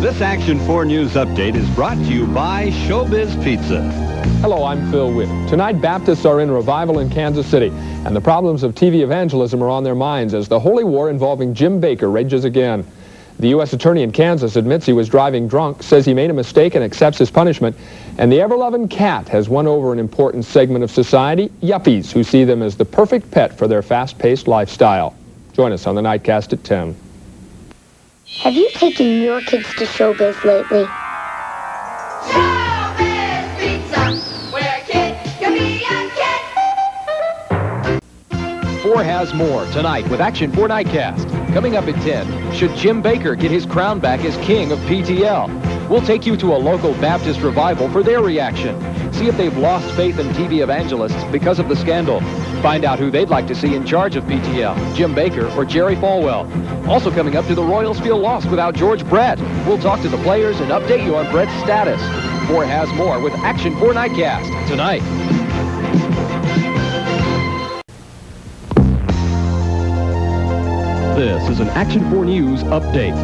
This Action 4 News update is brought to you by Showbiz Pizza. Hello, I'm Phil Witt. Tonight, Baptists are in revival in Kansas City, and the problems of TV evangelism are on their minds as the holy war involving Jim Bakker rages again. The U.S. Attorney in Kansas admits he was driving drunk, says he made a mistake and accepts his punishment, and the ever-loving cat has won over an important segment of society, yuppies, who see them as the perfect pet for their fast-paced lifestyle. Join us on the Nightcast at 10. Have you taken your kids to Showbiz lately? Showbiz Pizza, where a kid can be a kid. 4 has more tonight with Action 4 Nightcast. Coming up at 10, should Jim Bakker get his crown back as king of PTL? We'll take you to a local Baptist revival for their reaction. See if they've lost faith in TV evangelists because of the scandal. Find out who they'd like to see in charge of PTL, Jim Bakker or Jerry Falwell. Also coming up, do the Royals feel lost without George Brett? We'll talk to the players and update you on Brett's status. 4 has more with Action 4 Nightcast tonight. This is an Action 4 News update.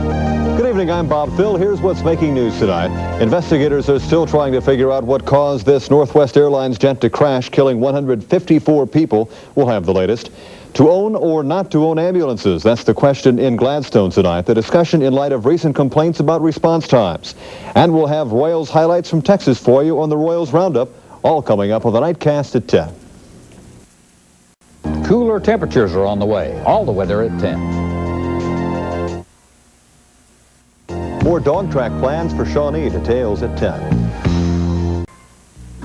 Good evening, I'm Bob Phil. Here's what's making news tonight. Investigators are still trying to figure out what caused this Northwest Airlines jet to crash, killing 154 people. We'll have the latest. To own or not to own ambulances, that's the question in Gladstone tonight. The discussion in light of recent complaints about response times. And we'll have Royals highlights from Texas for you on the Royals Roundup, all coming up on the Nightcast at 10. Cooler temperatures are on the way. All the weather at 10. More dog track plans for Shawnee. Details at 10.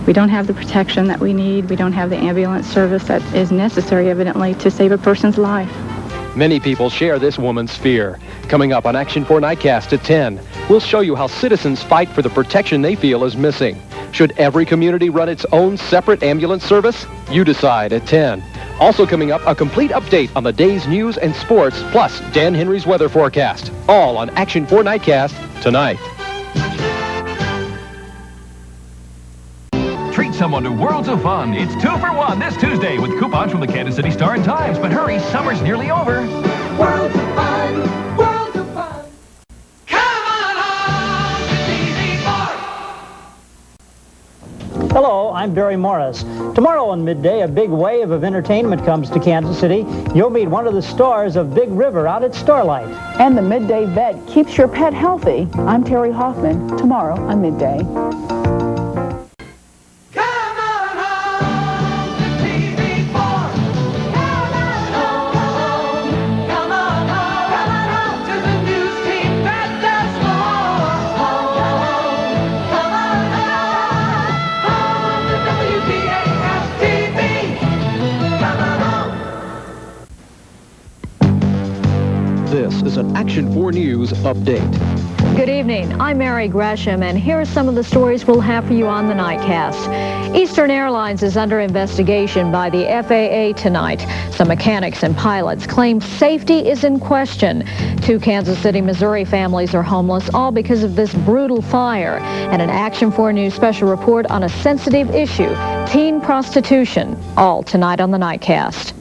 We don't have the protection that we need. We don't have the ambulance service that is necessary, evidently, to save a person's life. Many people share this woman's fear. Coming up on Action 4 Nightcast at 10, we'll show you how citizens fight for the protection they feel is missing. Should every community run its own separate ambulance service? You decide at 10. Also coming up, a complete update on the day's news and sports, plus Dan Henry's weather forecast. All on Action 4 Nightcast tonight. Treat someone to Worlds of Fun. It's 2 for 1 this Tuesday with coupons from the Kansas City Star and Times. But hurry, summer's nearly over. Worlds of fun, worlds of fun. Come on home to TV4. Hello, I'm Barry Morris. Tomorrow on midday, a big wave of entertainment comes to Kansas City. You'll meet one of the stars of Big River out at Starlight. And the Midday Vet keeps your pet healthy. I'm Terry Hoffman. Tomorrow on Midday. This is an Action 4 News update. Good evening. I'm Mary GRESHAM, and here are some of the stories we'll have for you on the Nightcast. Eastern Airlines is under investigation by the FAA tonight. Some mechanics and pilots claim safety is in question. 2 Kansas City, Missouri families are homeless, all because of this brutal fire. And an Action 4 News special report on a sensitive issue, teen prostitution, all tonight on the Nightcast.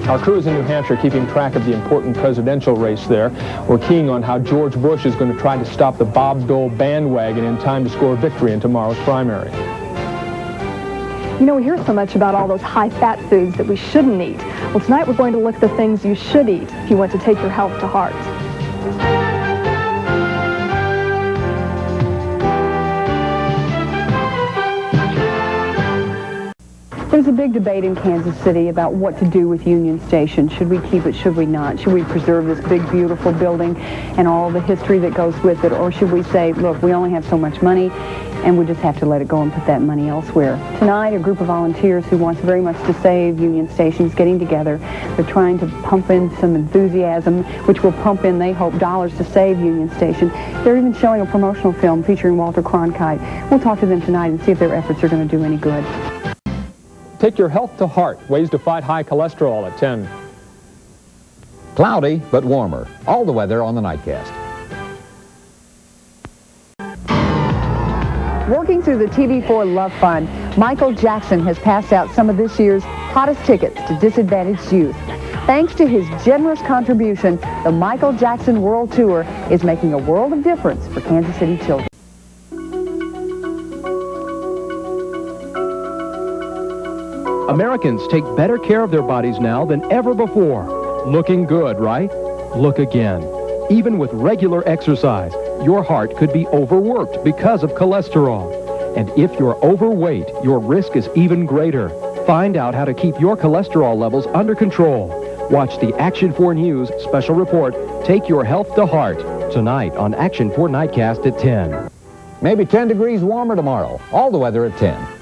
Our crew is in New Hampshire keeping track of the important presidential race there. We're keying on how George Bush is going to try to stop the Bob Dole bandwagon in time to score victory in tomorrow's primary. You know, we hear so much about all those high-fat foods that we shouldn't eat. Well, tonight we're going to look at the things you should eat if you want to take your health to heart. There's a big debate in Kansas City about what to do with Union Station. Should we keep it? Should we not? Should we preserve this big, beautiful building and all the history that goes with it? Or should we say, look, we only have so much money and we just have to let it go and put that money elsewhere? Tonight, a group of volunteers who wants very much to save Union Station is getting together. They're trying to pump in some enthusiasm, which will pump in, they hope, dollars to save Union Station. They're even showing a promotional film featuring Walter Cronkite. We'll talk to them tonight and see if their efforts are going to do any good. Take your health to heart. Ways to fight high cholesterol at 10. Cloudy but warmer. All the weather on the Nightcast. Working through the TV4 Love Fund, Michael Jackson has passed out some of this year's hottest tickets to disadvantaged youth. Thanks to his generous contribution, the Michael Jackson World Tour is making a world of difference for Kansas City children. Americans take better care of their bodies now than ever before. Looking good, right? Look again. Even with regular exercise, your heart could be overworked because of cholesterol. And if you're overweight, your risk is even greater. Find out how to keep your cholesterol levels under control. Watch the Action 4 News special report, Take Your Health to Heart, tonight on Action 4 Nightcast at 10. Maybe 10 degrees warmer tomorrow. All the weather at 10.